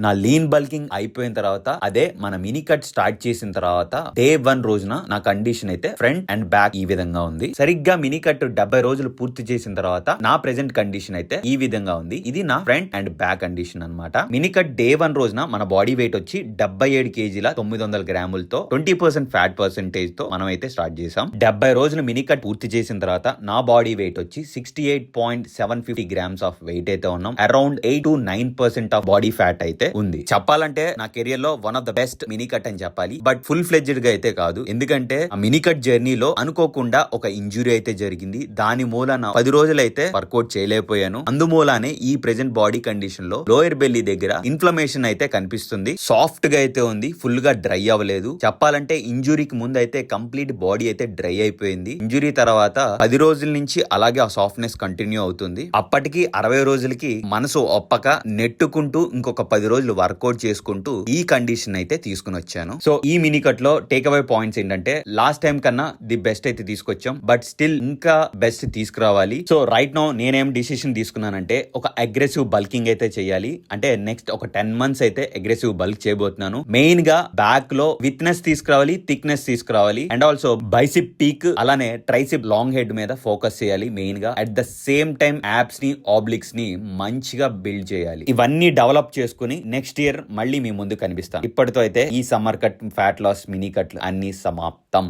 నా lean bulking అయిపోయిన తర్వాత, అదే మన మినీ కట్ స్టార్ట్ చేసిన తర్వాత డే 1 రోజున నా కండిషన్ అయితే ఫ్రంట్ అండ్ బ్యాక్ ఈ విధంగా ఉంది. సరిగ్గా మినీ కట్ 70 రోజులు పూర్తి చేసిన తర్వాత నా ప్రెజెంట్ కండిషన్ అయితే ఈ విధంగా ఉంది. ఇది నా ఫ్రంట్ అండ్ బ్యాక్ కండిషన్ అన్నమాట. మినీ కట్ డే 1 రోజున మన బాడీ వెయిట్ వచ్చి 77 కేజీల 900 గ్రాములతో 20% ఫ్యాట్ పర్సెంటేజ్ తో మనం అయితే స్టార్ట్ చేసాం. 70 రోజులు మినీ కట్ పూర్తి చేసిన తర్వాత నా బాడీ వెయిట్ వచ్చి 68.750 గ్రామ్స్ ఆఫ్ వెయిట్ అయితే ఉన్నాం. Around 8 to 9% of body fat అయితే ఉంది. చెప్పాలంటే నా కెరియర్ లో one of the best mini cut అని చెప్పాలి. బట్ ఫుల్ ఫ్లెడ్జ్డ్ గా అయితే కాదు. ఎందుకంటే ఆ మినీ కట్ జర్నీలో అనుకోకుండా ఒక ఇంజురీ అయితే జరిగింది. దాని మూలన 10 రోజులు అయితే వర్కౌట్ చేయలేకపోయాను. అందుమూలానే ఈ ప్రెజెంట్ బాడీ కండిషన్ లో లోయర్ బెల్లీ దగ్గర ఇన్ఫ్లమేషన్ అయితే కనిపిస్తుంది. సాఫ్ట్ గా అయితే ఉంది, ఫుల్ గా డ్రై అవ్వలేదు. చెప్పాలంటే ఇంజురీకి ముందు అయితే కంప్లీట్ బాడీ అయితే డ్రై అయిపోయింది. ఇంజురీ తర్వాత 10 రోజుల నుంచి అలాగే ఆ సాఫ్ట్నెస్ కంటిన్యూ అవుతుంది. అప్పటికి 60 రోజులకి మనసు ఒప్పక నెట్టుకుంటూ ఇంకొక 10 రోజులు వర్కౌట్ చేసుకుంటూ ఈ కండిషన్ అయితే తీసుకుని వచ్చాను. సో ఈ మినీ కట్ లో టేక్ అవే పాయింట్స్ ఏంటంటే, లాస్ట్ టైం కన్నా ది బెస్ట్ అయితే తీసుకొచ్చాం, బట్ స్టిల్ ఇంకా బెస్ట్ తీసుకురావాలి. సో రైట్ నౌ నేనేం డిసిషన్ తీసుకున్నానంటే, ఒక అగ్రెసివ్ బల్కింగ్ అయితే చేయాలి. అంటే నెక్స్ట్ ఒక 10 months అయితే అగ్రెసివ్ బల్క్ చేయబోతున్నాను. మెయిన్ గా బ్యాక్ లో విత్నెస్ తీసుకురావాలి, థిక్నెస్ తీసుకురావాలి, అండ్ ఆల్సో బైసిప్ పీక్ అలానే ట్రైసిప్ లాంగ్ హెడ్ మీద ఫోకస్ చేయాలి. మెయిన్ గా at the same time apps ని ఆబ్లిక్స్ ని మంచిగా బిల్డ్ చేయాలి. ఇవన్నీ డెవలప్ చేసుకుని నెక్స్ట్ ఇయర్ మళ్ళీ మీ ముందు కనిపిస్తాను. ఇప్పటితో అయితే ఈ summer cut, fat loss, mini కట్లు అన్ని సమాప్తం.